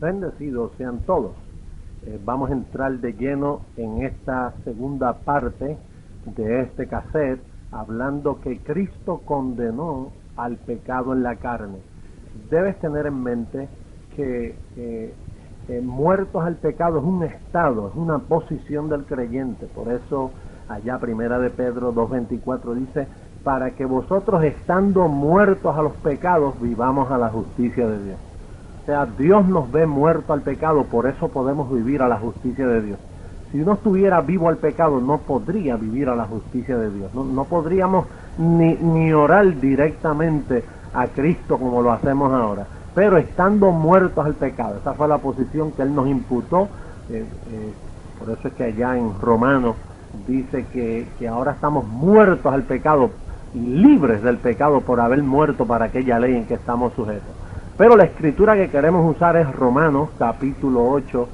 Bendecidos sean todos. Vamos a entrar de lleno en esta segunda parte de este cassette, hablando que Cristo condenó al pecado en la carne. Debes tener en mente que muertos al pecado es un estado, es una posición del creyente. Por eso allá Primera de Pedro 2:24 dice: para que vosotros, estando muertos a los pecados, vivamos a la justicia de Dios. O sea, Dios nos ve muertos al pecado, por eso podemos vivir a la justicia de Dios. Si uno estuviera vivo al pecado, no podría vivir a la justicia de Dios. No podríamos ni orar directamente a Cristo como lo hacemos ahora. Pero estando muertos al pecado, esa fue la posición que Él nos imputó. Por eso es que allá en Romanos dice que ahora estamos muertos al pecado y libres del pecado por haber muerto para aquella ley en que estamos sujetos. Pero la escritura que queremos usar es Romanos capítulo 8,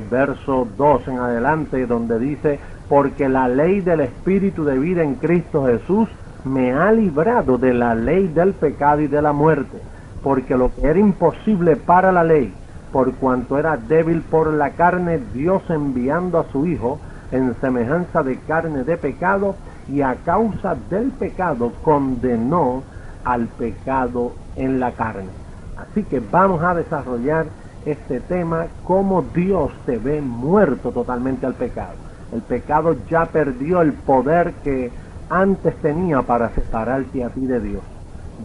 verso 2 en adelante, donde dice: porque la ley del Espíritu de vida en Cristo Jesús me ha librado de la ley del pecado y de la muerte, porque lo que era imposible para la ley, por cuanto era débil por la carne, Dios enviando a su Hijo en semejanza de carne de pecado, y a causa del pecado condenó al pecado en la carne. Así que vamos a desarrollar este tema, cómo Dios te ve muerto totalmente al pecado. El pecado ya perdió el poder que antes tenía para separarte a ti de Dios.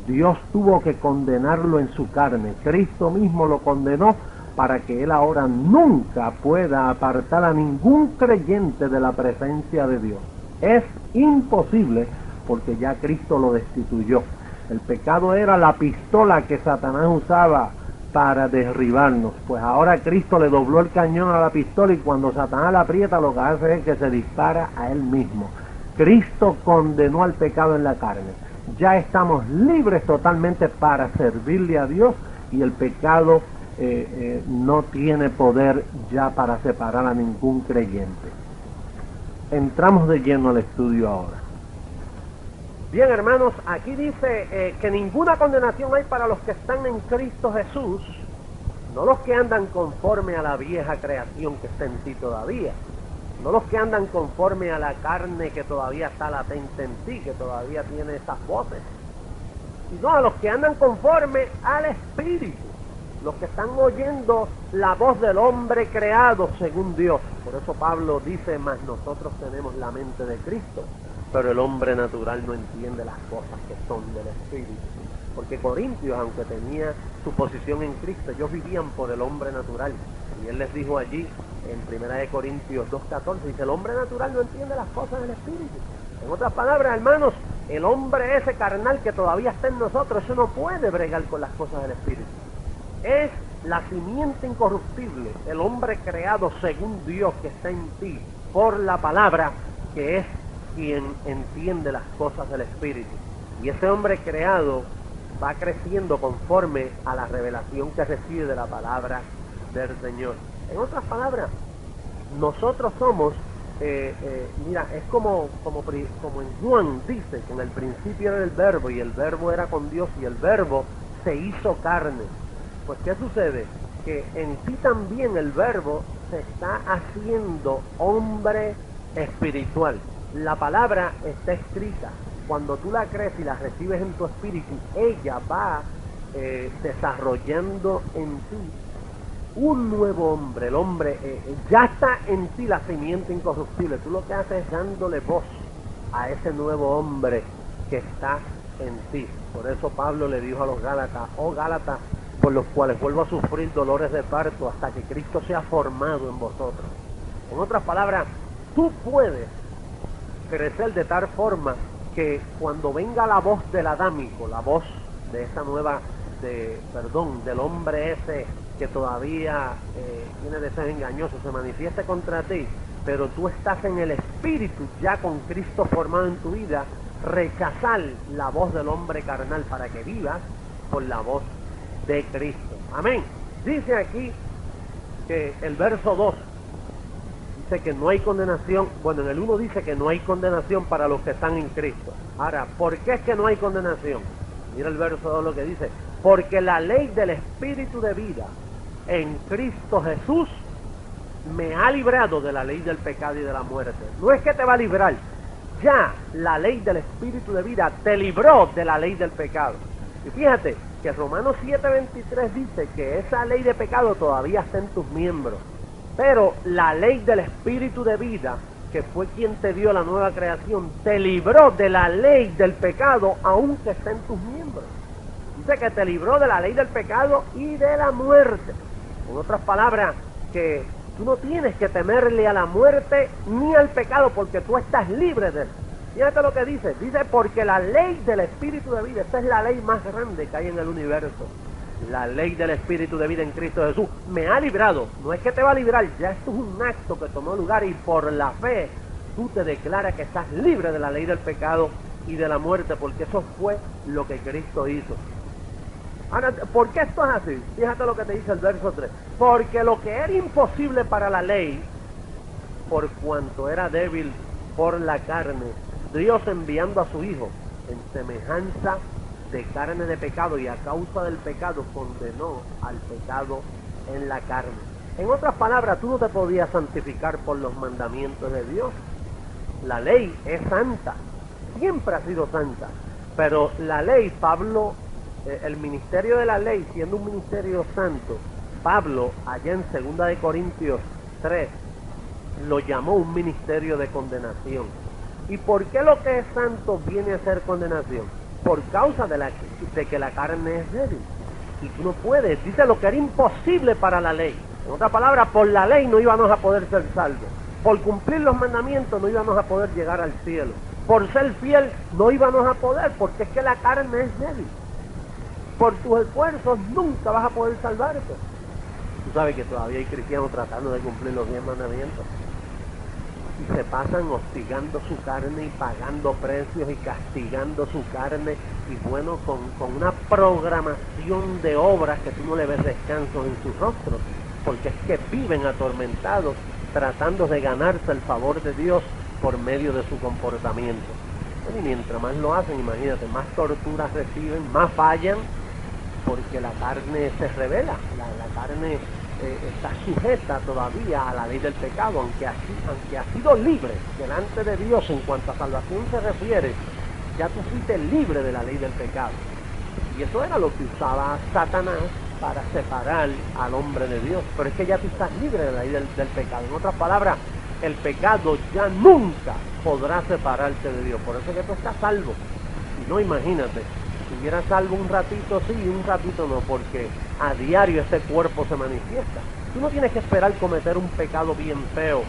Dios tuvo que condenarlo en su carne. Cristo mismo lo condenó para que Él ahora nunca pueda apartar a ningún creyente de la presencia de Dios. Es imposible, porque ya Cristo lo destituyó. El pecado era la pistola que Satanás usaba para derribarnos. Pues ahora Cristo le dobló el cañón a la pistola, y cuando Satanás la aprieta, lo que hace es que se dispara a él mismo. Cristo condenó al pecado en la carne. Ya estamos libres totalmente para servirle a Dios, y el pecado no tiene poder ya para separar a ningún creyente. Entramos de lleno al estudio ahora. Bien, hermanos, aquí dice que ninguna condenación hay para los que están en Cristo Jesús, no los que andan conforme a la vieja creación que está en ti todavía, no los que andan conforme a la carne que todavía está latente en ti, que todavía tiene esas voces, sino a los que andan conforme al Espíritu, los que están oyendo la voz del hombre creado según Dios. Por eso Pablo dice: mas nosotros tenemos la mente de Cristo, pero el hombre natural no entiende las cosas que son del Espíritu. Porque Corintios, aunque tenía su posición en Cristo, ellos vivían por el hombre natural. Y él les dijo allí, en 1 Corintios 2:14, dice: el hombre natural no entiende las cosas del Espíritu. En otras palabras, hermanos, el hombre ese carnal que todavía está en nosotros, eso no puede bregar con las cosas del Espíritu. Es la simiente incorruptible, el hombre creado según Dios que está en ti por la palabra, que es quien entiende las cosas del Espíritu. Y ese hombre creado va creciendo conforme a la revelación que recibe de la palabra del Señor. En otras palabras, nosotros somos, mira, es como en Juan dice que en el principio era el verbo, y el verbo era con Dios, y el verbo se hizo carne. Pues ¿qué sucede? Que en ti también el verbo se está haciendo hombre espiritual. La palabra está escrita. Cuando tú la crees y la recibes en tu espíritu, ella va desarrollando en ti un nuevo hombre. El hombre ya está en ti, la simiente incorruptible. Tú lo que haces es dándole voz a ese nuevo hombre que está en ti. Por eso Pablo le dijo a los Gálatas: oh Gálatas, por los cuales vuelvo a sufrir dolores de parto hasta que Cristo sea formado en vosotros. En otras palabras, tú puedes crecer de tal forma que cuando venga la voz del adámico, la voz de esa nueva, del hombre ese que todavía tiene deseos engañosos, se manifieste contra ti, pero tú estás en el Espíritu ya con Cristo formado en tu vida, rechazar la voz del hombre carnal para que vivas por la voz de Cristo. Amén. Dice aquí que el verso 2 dice que no hay condenación. Bueno, en el 1 dice que no hay condenación para los que están en Cristo. Ahora, ¿por qué es que no hay condenación? Mira el verso 2 lo que dice: porque la ley del Espíritu de vida en Cristo Jesús me ha librado de la ley del pecado y de la muerte. No es que te va a librar, ya la ley del Espíritu de vida te libró de la ley del pecado. Y fíjate que Romanos 7:23 dice que esa ley de pecado todavía está en tus miembros, pero la ley del Espíritu de vida, que fue quien te dio la nueva creación, te libró de la ley del pecado aunque está en tus miembros. Dice que te libró de la ley del pecado y de la muerte. En otras palabras, que tú no tienes que temerle a la muerte ni al pecado porque tú estás libre de él. Fíjate lo que dice. Dice, porque la ley del Espíritu de vida, esta es la ley más grande que hay en el universo. La ley del Espíritu de vida en Cristo Jesús me ha librado. No es que te va a librar, ya esto es un acto que tomó lugar y por la fe tú te declaras que estás libre de la ley del pecado y de la muerte, porque eso fue lo que Cristo hizo. Ahora, ¿por qué esto es así? Fíjate lo que te dice el verso 3. Porque lo que era imposible para la ley, por cuanto era débil por la carne, Dios enviando a su Hijo en semejanza de carne de pecado y a causa del pecado condenó al pecado en la carne. En otras palabras, tú no te podías santificar por los mandamientos de Dios. La ley es santa, siempre ha sido santa, pero la ley, Pablo, el ministerio de la ley, siendo un ministerio santo, Pablo, allá en 2 de Corintios 3, lo llamó un ministerio de condenación. ¿Y por qué lo que es santo viene a ser condenación? Por causa de que la carne es débil. Y tú no puedes, dice lo que era imposible para la ley. En otras palabras, por la ley no íbamos a poder ser salvos. Por cumplir los mandamientos no íbamos a poder llegar al cielo. Por ser fiel no íbamos a poder, porque es que la carne es débil. Por tus esfuerzos nunca vas a poder salvarte. Tú sabes que todavía hay cristianos tratando de cumplir los 10 mandamientos. Y se pasan hostigando su carne y pagando precios y castigando su carne. Y bueno, con una programación de obras que tú no le ves descanso en sus rostros. Porque es que viven atormentados tratando de ganarse el favor de Dios por medio de su comportamiento. Y mientras más lo hacen, imagínate, más torturas reciben, más fallan, porque la carne se revela, la carne está sujeta todavía a la ley del pecado, aunque ha sido libre delante de Dios en cuanto a salvación se refiere, ya tú fuiste libre de la ley del pecado. Y eso era lo que usaba Satanás para separar al hombre de Dios, pero es que ya tú estás libre de la ley del pecado. En otras palabras, el pecado ya nunca podrá separarte de Dios, por eso es que tú estás salvo. Y no, imagínate, si hubieras salvo un ratito sí y un ratito no, porque a diario este cuerpo se manifiesta. Tú no tienes que esperar cometer un pecado bien feo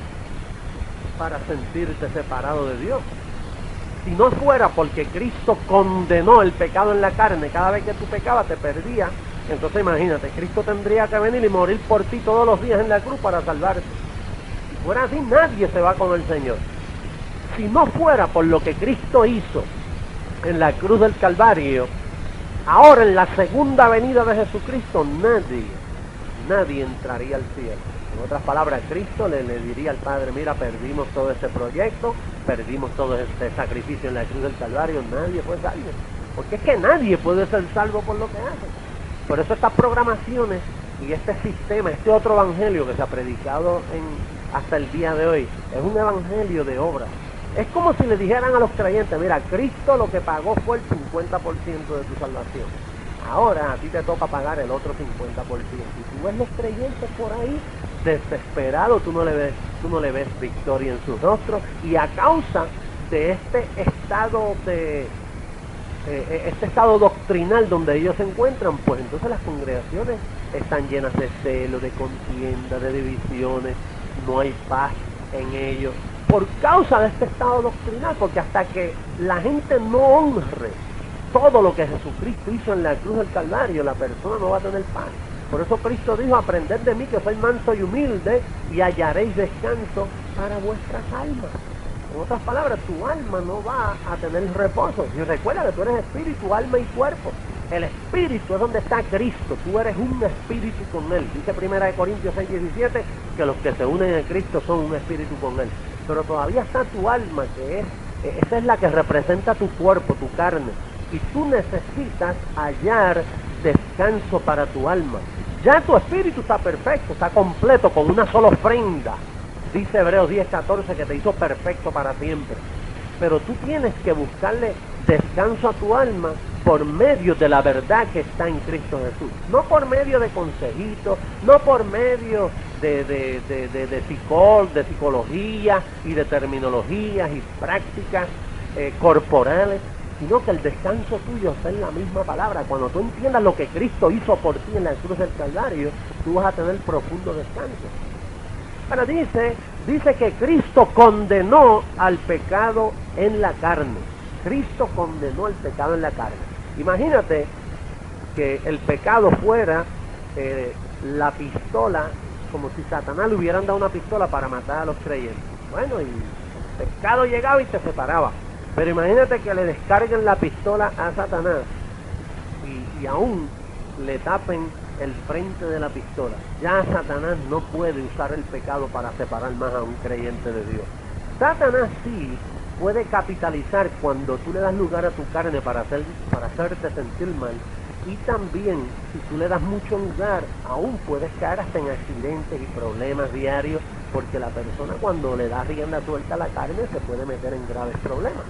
para sentirte separado de Dios. Si no fuera porque Cristo condenó el pecado en la carne, cada vez que tú pecabas te perdías, entonces imagínate, Cristo tendría que venir y morir por ti todos los días en la cruz para salvarte. Si fuera así, nadie se va con el Señor. Si no fuera por lo que Cristo hizo en la cruz del Calvario, ahora en la segunda venida de Jesucristo, nadie entraría al cielo. En otras palabras, Cristo le diría al Padre, mira, perdimos todo este proyecto, perdimos todo este sacrificio en la cruz del Calvario, nadie fue salvo. Porque es que nadie puede ser salvo por lo que hace. Por eso estas programaciones y este sistema, este otro evangelio que se ha predicado hasta el día de hoy, es un evangelio de obras. Es como si le dijeran a los creyentes, mira, Cristo lo que pagó fue el 50% de tu salvación. Ahora a ti te toca pagar el otro 50%. Y tú ves los creyentes por ahí desesperados, tú no le ves victoria en sus rostros. Y a causa de este estado doctrinal donde ellos se encuentran, pues entonces las congregaciones están llenas de celo, de contienda, de divisiones, no hay paz en ellos. Por causa de este estado doctrinal, porque hasta que la gente no honre todo lo que Jesucristo hizo en la cruz del Calvario, la persona no va a tener paz. Por eso Cristo dijo, aprended de mí que soy manso y humilde y hallaréis descanso para vuestras almas. En otras palabras, tu alma no va a tener reposo. Y recuerda que tú eres espíritu, alma y cuerpo. El espíritu es donde está Cristo, tú eres un espíritu con Él. Dice 1 Corintios 6:17 que los que se unen a Cristo son un espíritu con Él. Pero todavía está tu alma, esa es la que representa tu cuerpo, tu carne. Y tú necesitas hallar descanso para tu alma. Ya tu espíritu está perfecto, está completo, con una sola ofrenda. Dice Hebreos 10:14 que te hizo perfecto para siempre. Pero tú tienes que buscarle descanso a tu alma por medio de la verdad que está en Cristo Jesús. No por medio de consejitos, no por medio de psicología y de terminologías y prácticas corporales, sino que el descanso tuyo está en la misma palabra. Cuando tú entiendas lo que Cristo hizo por ti en la cruz del Calvario, tú vas a tener profundo descanso. Ahora dice que Cristo condenó al pecado en la carne. Cristo condenó al pecado en la carne. Imagínate que el pecado fuera la pistola, como si Satanás le hubieran dado una pistola para matar a los creyentes. Bueno, y el pecado llegaba y te separaba. Pero imagínate que le descarguen la pistola a Satanás y aún le tapen el frente de la pistola. Ya Satanás no puede usar el pecado para separar más a un creyente de Dios. Satanás sí puede capitalizar cuando tú le das lugar a tu carne para hacerte sentir mal, y también si tú le das mucho lugar, aún puedes caer hasta en accidentes y problemas diarios, porque la persona cuando le da rienda suelta a la carne se puede meter en graves problemas.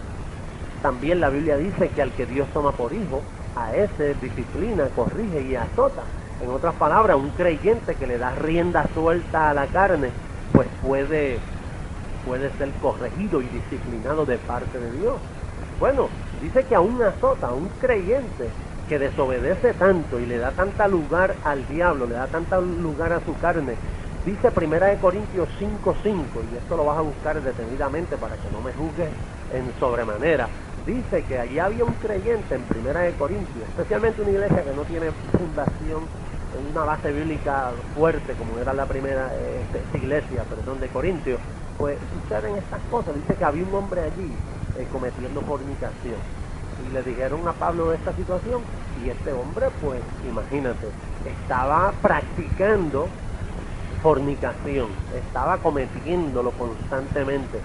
También la Biblia dice que al que Dios toma por hijo, a ese disciplina, corrige y azota. En otras palabras, un creyente que le da rienda suelta a la carne, pues puede ser corregido y disciplinado de parte de Dios. Bueno, dice que aún azota a un creyente que desobedece tanto y le da tanta lugar al diablo, le da tanta lugar a su carne. Dice 1 Corintios 5:5, y esto lo vas a buscar detenidamente para que no me juzgues en sobremanera. Dice que allí había un creyente en 1 Corintios, especialmente una iglesia que no tiene fundación en una base bíblica fuerte como era la primera iglesia, de Corintios. Pues suceden estas cosas. Dice que había un hombre allí cometiendo fornicación, y le dijeron a Pablo de esta situación, y este hombre, pues imagínate, estaba practicando fornicación, estaba cometiéndolo constantemente.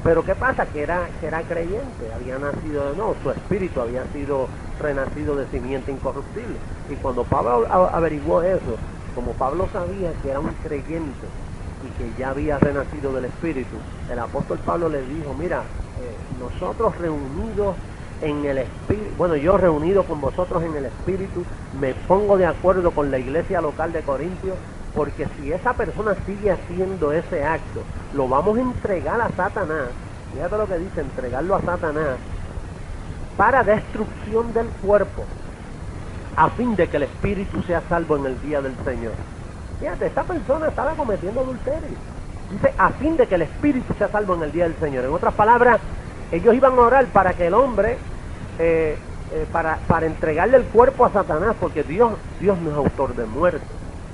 Pero ¿qué pasa? Que era creyente, había nacido de nuevo, su espíritu había sido renacido de simiente incorruptible. Y cuando Pablo averiguó eso, como Pablo sabía que era un creyente y que ya había renacido del espíritu, el apóstol Pablo le dijo, mira, nosotros reunidos en el espíritu, bueno, yo reunido con vosotros en el espíritu, me pongo de acuerdo con la iglesia local de Corintios, porque si esa persona sigue haciendo ese acto, lo vamos a entregar a Satanás. Fíjate lo que dice, entregarlo a Satanás para destrucción del cuerpo, a fin de que el espíritu sea salvo en el día del Señor. Fíjate, esta persona estaba cometiendo adulterio. Dice, a fin de que el espíritu sea salvo en el día del Señor. En otras palabras, ellos iban a orar para que el hombre, para entregarle el cuerpo a Satanás, porque Dios no es autor de muerte.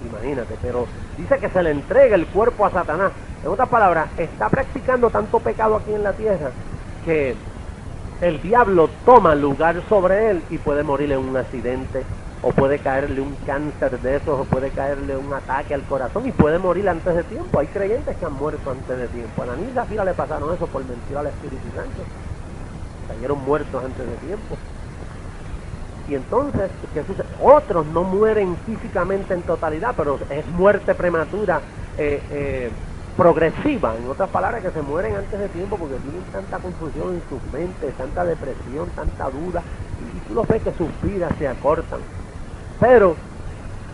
Imagínate, pero dice que se le entrega el cuerpo a Satanás. En otras palabras, está practicando tanto pecado aquí en la tierra que el diablo toma lugar sobre él y puede morir en un accidente, o puede caerle un cáncer de esos, o puede caerle un ataque al corazón y puede morir antes de tiempo. Hay creyentes que han muerto antes de tiempo. A Ananías y Zafira le pasaron eso por mentir al Espíritu Santo. Cayeron muertos antes de tiempo. Y entonces, ¿qué sucede? Otros no mueren físicamente en totalidad, pero es muerte prematura, progresiva. En otras palabras, que se mueren antes de tiempo porque tienen tanta confusión en sus mentes, tanta depresión, tanta duda, y tú los ves que sus vidas se acortan. Pero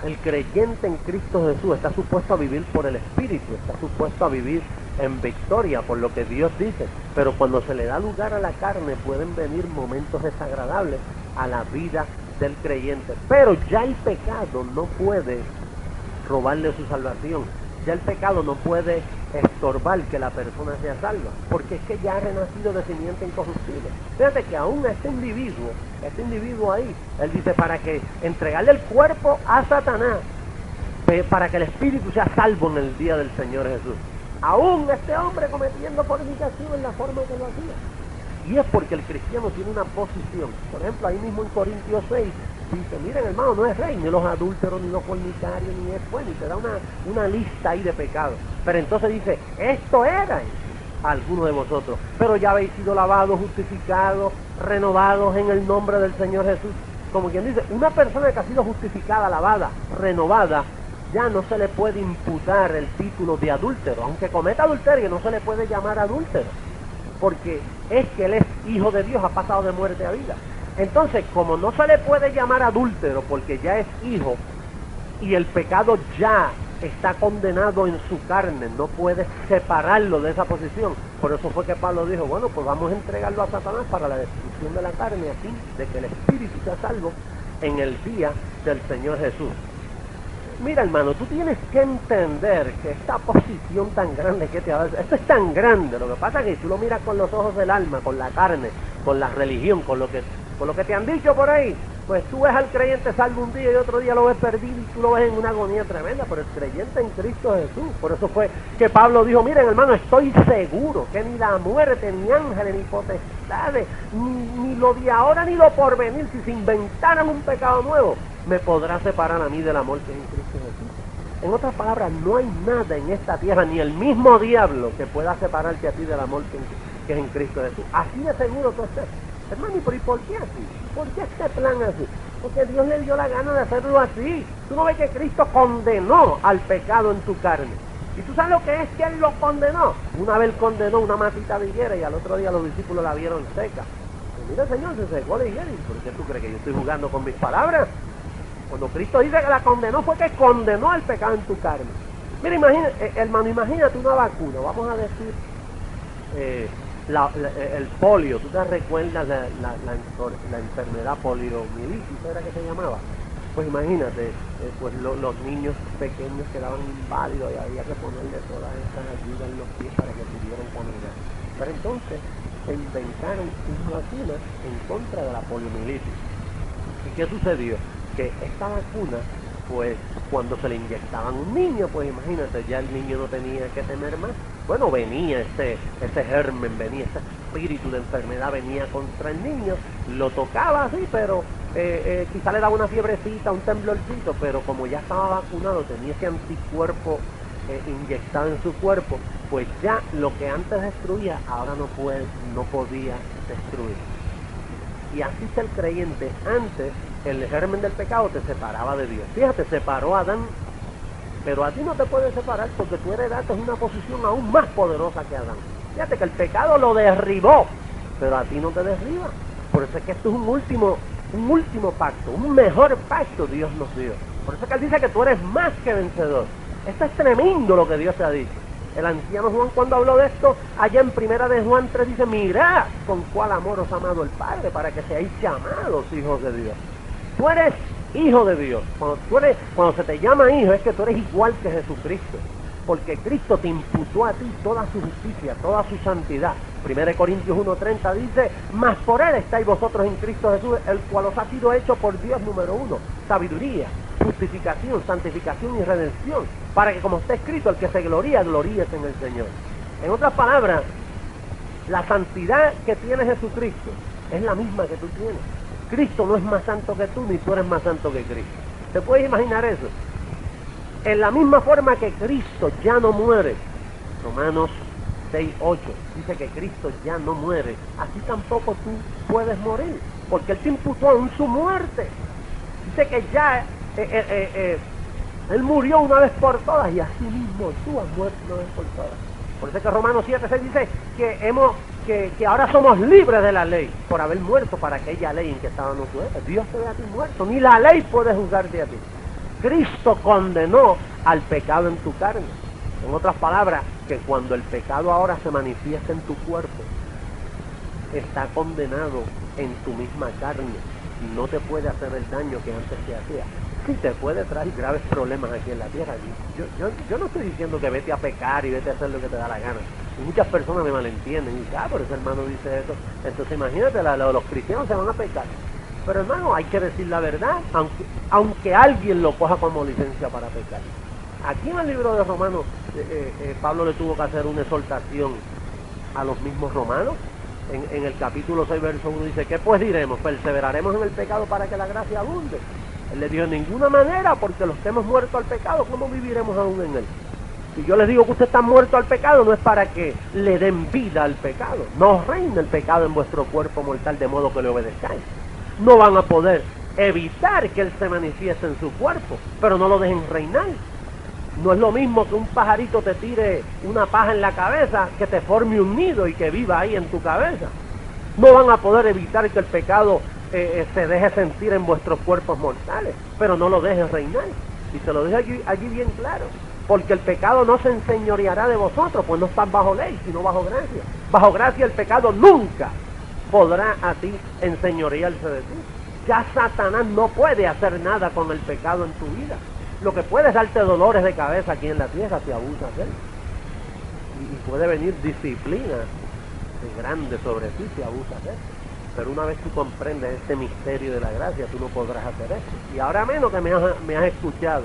el creyente en Cristo Jesús está supuesto a vivir por el Espíritu, está supuesto a vivir en victoria por lo que Dios dice. Pero cuando se le da lugar a la carne, pueden venir momentos desagradables a la vida del creyente. Pero ya el pecado no puede robarle su salvación. Ya el pecado no puede estorbar que la persona sea salva, porque es que ya ha renacido de simiente incorruptible. Fíjate que aún este individuo ahí, él dice, para que entregarle el cuerpo a Satanás, para que el espíritu sea salvo en el día del Señor Jesús. Aún este hombre cometiendo fornicación en la forma que lo hacía. Y es porque el cristiano tiene una posición. Por ejemplo, ahí mismo en Corintios 6 dice, miren hermano, no es rey, ni los adúlteros, ni los fornicarios, ni es bueno, y te da una lista ahí de pecados. Pero entonces dice, esto era algunos de vosotros, pero ya habéis sido lavados, justificados, renovados en el nombre del Señor Jesús. Como quien dice, una persona que ha sido justificada, lavada, renovada, ya no se le puede imputar el título de adúltero. Aunque cometa adulterio, no se le puede llamar adúltero, porque es que él es hijo de Dios, ha pasado de muerte a vida. Entonces, como no se le puede llamar adúltero porque ya es hijo y el pecado ya está condenado en su carne, no puede separarlo de esa posición. Por eso fue que Pablo dijo, bueno, pues vamos a entregarlo a Satanás para la destrucción de la carne, a fin de que el espíritu sea salvo en el día del Señor Jesús. Mira, hermano, tú tienes que entender que esta posición tan grande que te ha dado, esto es tan grande, lo que pasa es que tú lo miras con los ojos del alma, con la carne, con la religión, con lo que te han dicho por ahí, pues tú ves al creyente salvo un día y otro día lo ves perdido y tú lo ves en una agonía tremenda, pero el creyente en Cristo Jesús. Por eso fue que Pablo dijo, miren, hermano, estoy seguro que ni la muerte, ni ángeles, ni potestades, ni lo de ahora, ni lo porvenir, si se inventaran un pecado nuevo, me podrá separar a mí del amor que es en Cristo Jesús. En otras palabras, no hay nada en esta tierra, ni el mismo diablo, que pueda separarte a ti del amor que es en Cristo Jesús. Así de seguro tú estés. Hermano, ¿y por qué así? ¿Por qué este plan así? Porque Dios le dio la gana de hacerlo así. Tú no ves que Cristo condenó al pecado en su carne. ¿Y tú sabes lo que es que Él lo condenó? Una vez condenó una matita de higuera y al otro día los discípulos la vieron seca. Y mira, Señor, se secó la higuera. ¿Y por qué tú crees que yo estoy jugando con mis palabras? Cuando Cristo dice que la condenó, fue que condenó el pecado en tu carne. Mira, imagínate, hermano, imagínate una vacuna. Vamos a decir... el polio, ¿tú te recuerdas la enfermedad poliomielitis, era que se llamaba? Pues imagínate, pues los niños pequeños quedaban inválidos y había que ponerle todas estas ayudas en los pies para que pudieran caminar. Pero entonces se inventaron una vacuna en contra de la poliomielitis. ¿Y qué sucedió? Que esta vacuna, pues cuando se le inyectaban a un niño, pues imagínate, ya el niño no tenía que temer más. Bueno, venía ese germen, venía ese espíritu de enfermedad, venía contra el niño, lo tocaba así, pero quizá le daba una fiebrecita, un temblorcito, pero como ya estaba vacunado, tenía ese anticuerpo inyectado en su cuerpo, pues ya lo que antes destruía, ahora no podía destruir. Y así es el creyente. Antes, el germen del pecado te separaba de Dios. Fíjate, separó a Adán, pero a ti no te puede separar porque tú heredaste una posición aún más poderosa que Adán. Fíjate que el pecado lo derribó, pero a ti no te derriba. Por eso es que esto es un último pacto, un mejor pacto Dios nos dio. Por eso es que Él dice que tú eres más que vencedor. Esto es tremendo lo que Dios te ha dicho. El anciano Juan, cuando habló de esto, allá en primera de Juan 3 dice, mirad con cuál amor os ha amado el Padre para que seáis llamados hijos de Dios. Tú eres hijo de Dios. Cuando se te llama hijo es que tú eres igual que Jesucristo, porque Cristo te imputó a ti toda su justicia, toda su santidad. 1 Corintios 1:30 dice, mas por Él estáis vosotros en Cristo Jesús, el cual os ha sido hecho por Dios, número 1, sabiduría, justificación, santificación y redención, para que como está escrito, el que se gloríe, gloríese en el Señor. En otras palabras, la santidad que tiene Jesucristo es la misma que tú tienes. Cristo no es más santo que tú, ni tú eres más santo que Cristo. ¿Te puedes imaginar eso? En la misma forma que Cristo ya no muere, Romanos 6:8 dice que Cristo ya no muere, así tampoco tú puedes morir, porque Él te imputó aún su muerte. Dice que ya Él murió una vez por todas y así mismo tú has muerto una vez por todas. Por eso es que Romanos 7:6 dice que ahora somos libres de la ley por haber muerto para aquella ley en que estábamos sujetos. Dios te ve a ti muerto, ni la ley puede juzgarte a ti. Cristo condenó al pecado en tu carne. En otras palabras, que cuando el pecado ahora se manifiesta en tu cuerpo, está condenado en tu misma carne. No te puede hacer el daño que antes te hacía. Sí te puede traer graves problemas aquí en la tierra. Yo no estoy diciendo que vete a pecar y vete a hacer lo que te da la gana. Y muchas personas me malentienden y dicen, pero ese hermano dice eso. Entonces imagínate, los cristianos se van a pecar. Pero hermano, hay que decir la verdad, aunque alguien lo coja como licencia para pecar. Aquí en el libro de Romanos, Pablo le tuvo que hacer una exhortación a los mismos romanos. En el capítulo 6, verso 1 dice, ¿qué pues diremos? ¿Perseveraremos en el pecado para que la gracia abunde? Él le dijo, de ninguna manera, porque los que hemos muerto al pecado, ¿cómo viviremos aún en él? Si yo les digo que usted está muerto al pecado, no es para que le den vida al pecado. No reina el pecado en vuestro cuerpo mortal de modo que le obedezcáis. No van a poder evitar que él se manifieste en su cuerpo, pero no lo dejen reinar. No es lo mismo que un pajarito te tire una paja en la cabeza, que te forme un nido y que viva ahí en tu cabeza. No van a poder evitar que el pecado se deje sentir en vuestros cuerpos mortales, pero no lo dejes reinar. Y se lo deje allí bien claro. Porque el pecado no se enseñoreará de vosotros, pues no están bajo ley, sino bajo gracia. Bajo gracia el pecado nunca podrá a ti enseñorearse de ti. Ya Satanás no puede hacer nada con el pecado en tu vida. Lo que puede es darte dolores de cabeza aquí en la tierra si abusas de él. Y puede venir disciplina grande sobre ti si abusas de él. Pero una vez tú comprendes este misterio de la gracia, tú no podrás hacer eso. Y ahora menos que me has escuchado.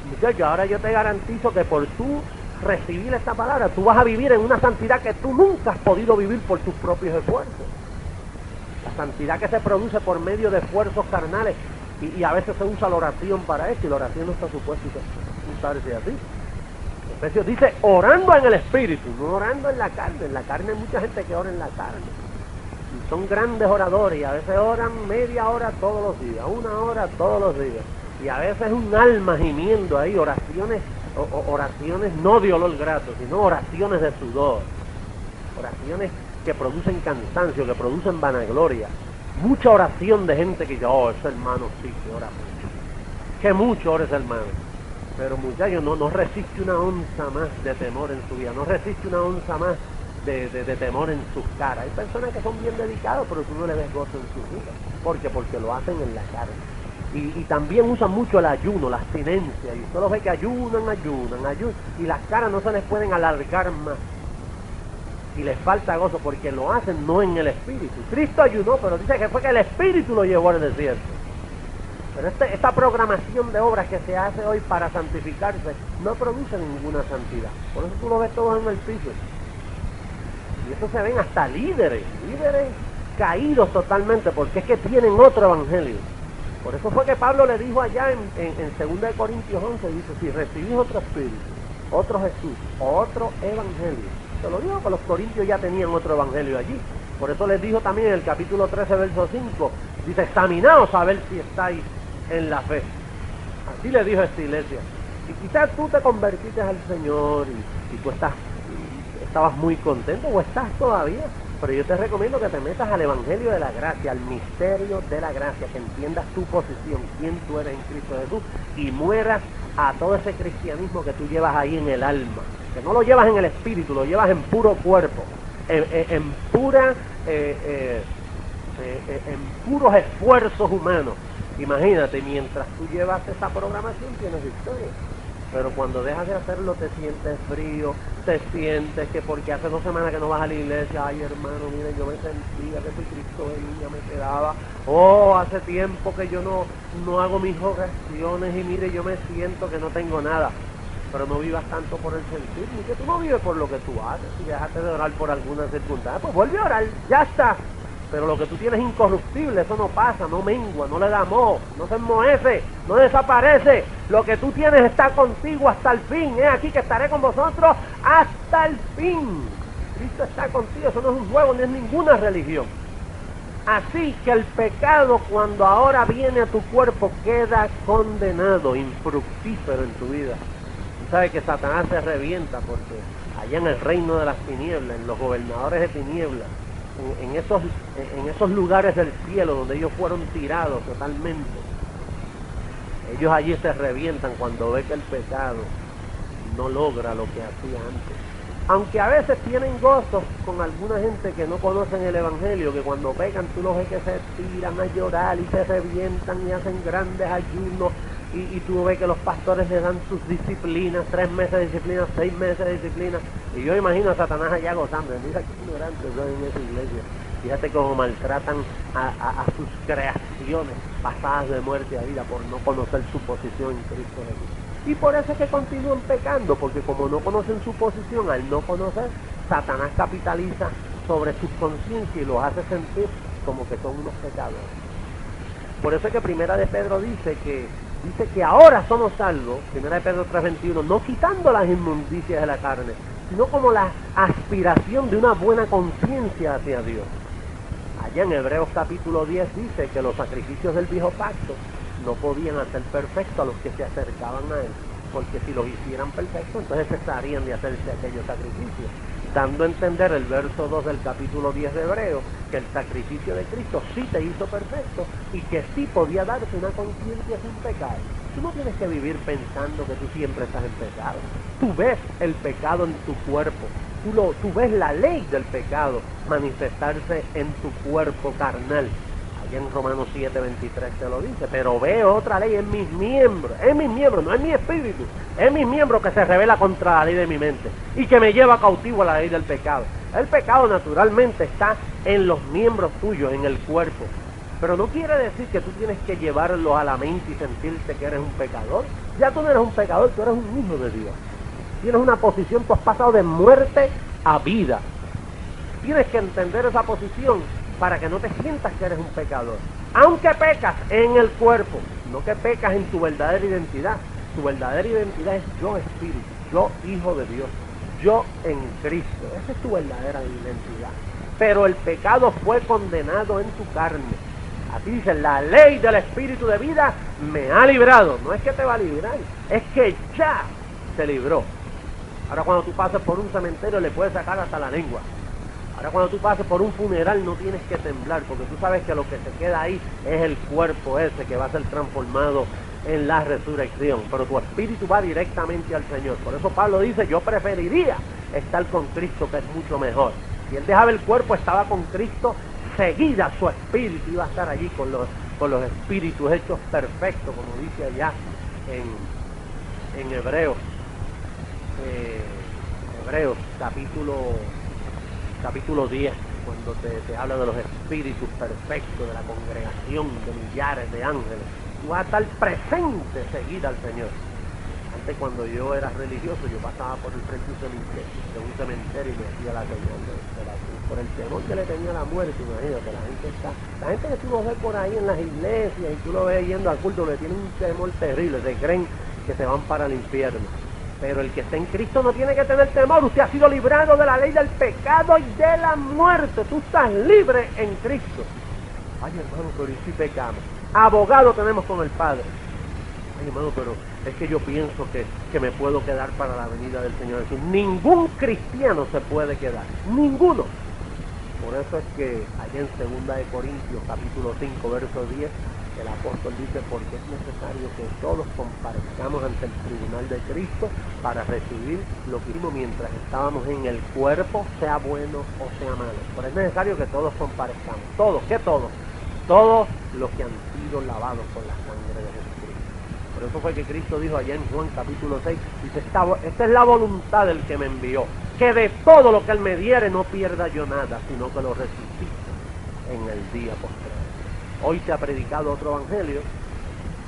Muchacho, ahora yo te garantizo que por tú recibir esta palabra, tú vas a vivir en una santidad que tú nunca has podido vivir por tus propios esfuerzos. La santidad que se produce por medio de esfuerzos carnales, y a veces se usa la oración para esto, y la oración no está supuesta a usarse así. Efesios dice, orando en el Espíritu, no orando en la carne. En la carne hay mucha gente que ora en la carne. Y son grandes oradores, y a veces oran media hora todos los días, una hora todos los días. Y a veces un alma gimiendo ahí, oraciones no de olor grato, sino oraciones de sudor. Oraciones que producen cansancio, que producen vanagloria. Mucha oración de gente que dice, oh, ese hermano sí que ora mucho. Que mucho ora ese hermano. Pero muchachos, no resiste una onza más de temor en su vida, no resiste una onza más de temor en sus caras. Hay personas que son bien dedicadas, pero tú no le ves gozo en sus vidas. ¿Por qué? Porque lo hacen en la carne. Y también usan mucho el ayuno, la abstinencia, y usted los ve que ayunan, y las caras no se les pueden alargar más. Y les falta gozo porque lo hacen no en el Espíritu. Cristo ayunó, pero dice que fue que el Espíritu lo llevó al desierto. Pero esta programación de obras que se hace hoy para santificarse no produce ninguna santidad. Por eso tú lo ves todos en el piso. Y eso se ven hasta líderes caídos totalmente, porque es que tienen otro evangelio. Por eso fue que Pablo le dijo allá en 2 Corintios 11, dice, si recibís otro Espíritu, otro Jesús, otro evangelio. Se lo digo que los corintios ya tenían otro evangelio allí. Por eso les dijo también en el capítulo 13, verso 5, dice, examinaos a ver si estáis en la fe. Así le dijo a esta iglesia. Y quizás tú te convertiste al Señor y tú estabas muy contento, o estás todavía. Pero yo te recomiendo que te metas al evangelio de la gracia, al misterio de la gracia, que entiendas tu posición, quién tú eres en Cristo Jesús, y mueras a todo ese cristianismo que tú llevas ahí en el alma, que no lo llevas en el espíritu, lo llevas en puro cuerpo, en puros esfuerzos humanos. Imagínate, mientras tú llevas esa programación tienes victoria. Pero cuando dejas de hacerlo te sientes frío, te sientes que porque hace 2 semanas que no vas a la iglesia, ay hermano, mire, yo me sentía que si Cristo venía me quedaba, hace tiempo que yo no hago mis oraciones y mire, yo me siento que no tengo nada. Pero no vivas tanto por el sentir, ni que tú no vives por lo que tú haces. Si dejaste de orar por alguna circunstancia, pues vuelve a orar, ya está. Pero lo que tú tienes incorruptible, eso no pasa, no mengua, no le da moho, no se enmohece, no desaparece. Lo que tú tienes está contigo hasta el fin. Aquí que estaré con vosotros hasta el fin. Cristo está contigo, eso no es un juego, ni es ninguna religión. Así que el pecado, cuando ahora viene a tu cuerpo, queda condenado, infructífero en tu vida. Tú sabes que Satanás se revienta porque allá en el reino de las tinieblas, en los gobernadores de tinieblas, en esos lugares del cielo donde ellos fueron tirados totalmente, ellos allí se revientan cuando ven que el pecado no logra lo que hacía antes. Aunque a veces tienen gozos con alguna gente que no conocen el evangelio, que cuando pecan tú los ves que se tiran a llorar y se revientan y hacen grandes ayunos, y tú ves que los pastores le dan sus disciplinas, 3 meses de disciplina, 6 meses de disciplina, y yo imagino a Satanás allá gozando. Mira qué ignorantes son en esa iglesia. Fíjate cómo maltratan a sus creaciones pasadas de muerte a vida por no conocer su posición en Cristo Jesús. Y por eso es que continúan pecando, porque como no conocen su posición, al no conocer, Satanás capitaliza sobre sus conciencias y los hace sentir como que son unos pecadores. Por eso es que Primera de Pedro dice que ahora somos salvos, Primera de Pedro 3:21, no quitando las inmundicias de la carne, sino como la aspiración de una buena conciencia hacia Dios. Allá en Hebreos capítulo 10 dice que los sacrificios del viejo pacto no podían hacer perfecto a los que se acercaban a él. porque si los hicieran perfectos, entonces cesarían de hacerse aquellos sacrificios, dando a entender el verso 2 del capítulo 10 de Hebreos, que el sacrificio de Cristo sí te hizo perfecto y que sí podía darte una conciencia sin pecado. Tú no tienes que vivir pensando que tú siempre estás en pecado. Tú ves el pecado en tu cuerpo, tú ves la ley del pecado manifestarse en tu cuerpo carnal. Allá en Romanos 7:23 te lo dice, pero veo otra ley en mis miembros, no en mi espíritu, en mis miembros que se revela contra la ley de mi mente y que me lleva cautivo a la ley del pecado. El pecado naturalmente está en los miembros tuyos, en el cuerpo, pero no quiere decir que tú tienes que llevarlo a la mente y sentirte que eres un pecador. Ya tú no eres un pecador, tú eres un hijo de Dios. Tienes una posición, tú has pasado de muerte a vida. Tienes que entender esa posición para que no te sientas que eres un pecador. Aunque pecas en el cuerpo, no que pecas en tu verdadera identidad. Tu verdadera identidad es yo espíritu, yo hijo de Dios, yo en Cristo. Esa es tu verdadera identidad. Pero el pecado fue condenado en tu carne. Así dice, la ley del espíritu de vida me ha librado. No es que te va a librar, es que ya te libró. Ahora cuando tú pases por un cementerio le puedes sacar hasta la lengua. Ahora cuando tú pases por un funeral no tienes que temblar, porque tú sabes que lo que se queda ahí es el cuerpo ese que va a ser transformado en la resurrección. Pero tu espíritu va directamente al Señor. Por eso Pablo dice, yo preferiría estar con Cristo, que es mucho mejor. Si él dejaba el cuerpo, estaba con Cristo, seguida su espíritu iba a estar allí con los espíritus hechos perfectos, como dice allá en Hebreos. Hebreos capítulo 10, cuando te habla de los espíritus perfectos de la congregación de millares de ángeles. Tú vas a estar presente seguida al Señor. Antes, cuando yo era religioso, yo pasaba por el frente de un cementerio y me hacía la señal de la cruz, por el temor que le tenía a la muerte. Imagínate, la gente que tú lo ves por ahí en las iglesias y tú lo ves yendo al culto, le tienen un temor terrible, se creen que se van para el infierno. Pero el que está en Cristo no tiene que tener temor. Usted ha sido librado de la ley del pecado y de la muerte. Tú estás libre en Cristo. Ay, hermano, pero ¿y si pecamos? Abogado tenemos con el Padre. Ay, hermano, pero es que yo pienso que me puedo quedar para la venida del Señor Jesús. Ningún cristiano se puede quedar. Ninguno. Por eso es que allá en 2 de Corintios, capítulo 5, verso 10, el apóstol dice, porque es necesario que todos comparezcamos ante el tribunal de Cristo para recibir lo que hicimos mientras estábamos en el cuerpo, sea bueno o sea malo. Pero es necesario que todos comparezcamos. Todos, ¿qué todos? Todos los que han sido lavados por la sangre de Jesucristo. Por eso fue que Cristo dijo allá en Juan capítulo 6, dice, esta es la voluntad del que me envió, que de todo lo que él me diere no pierda yo nada, sino que lo resucite en el día postrero. Hoy se ha predicado otro evangelio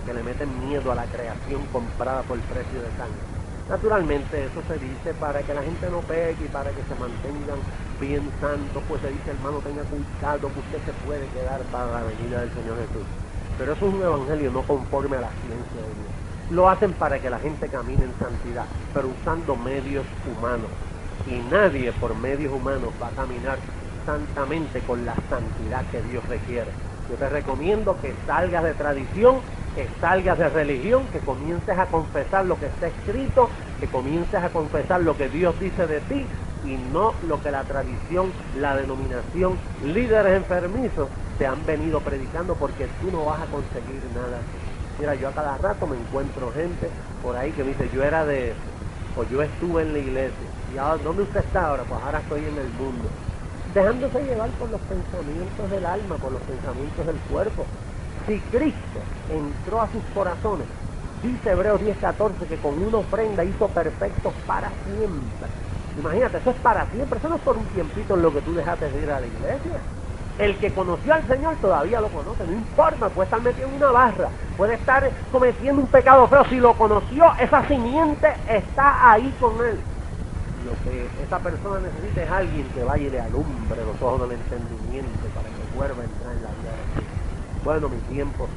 que le meten miedo a la creación comprada por precio de sangre. Naturalmente eso se dice para que la gente no peque y para que se mantengan bien santos, pues se dice, hermano, tenga cuidado que usted se puede quedar para la venida del Señor Jesús. Pero eso es un evangelio no conforme a la ciencia de Dios. Lo hacen para que la gente camine en santidad, pero usando medios humanos. Y nadie por medios humanos va a caminar santamente con la santidad que Dios requiere. Yo te recomiendo que salgas de tradición, que salgas de religión, que comiences a confesar lo que está escrito, que comiences a confesar lo que Dios dice de ti y no lo que la tradición, la denominación, líderes enfermizos te han venido predicando, porque tú no vas a conseguir nada. Mira, yo a cada rato me encuentro gente por ahí que me dice, yo estuve en la iglesia. ¿Y ahora dónde usted está ahora? Pues ahora estoy en el mundo. Dejándose llevar por los pensamientos del alma, por los pensamientos del cuerpo. Si Cristo entró a sus corazones, dice Hebreos 10:14, que con una ofrenda hizo perfectos para siempre. Imagínate, eso es para siempre, eso no es por un tiempito en lo que tú dejaste de ir a la iglesia. El que conoció al Señor todavía lo conoce, no importa, puede estar metido en una barra, puede estar cometiendo un pecado feo, si lo conoció, esa simiente está ahí con él. Lo que esa persona necesita es alguien que vaya y le alumbre los ojos del entendimiento para que vuelva a entrar en la vida de Dios. Bueno, mi tiempo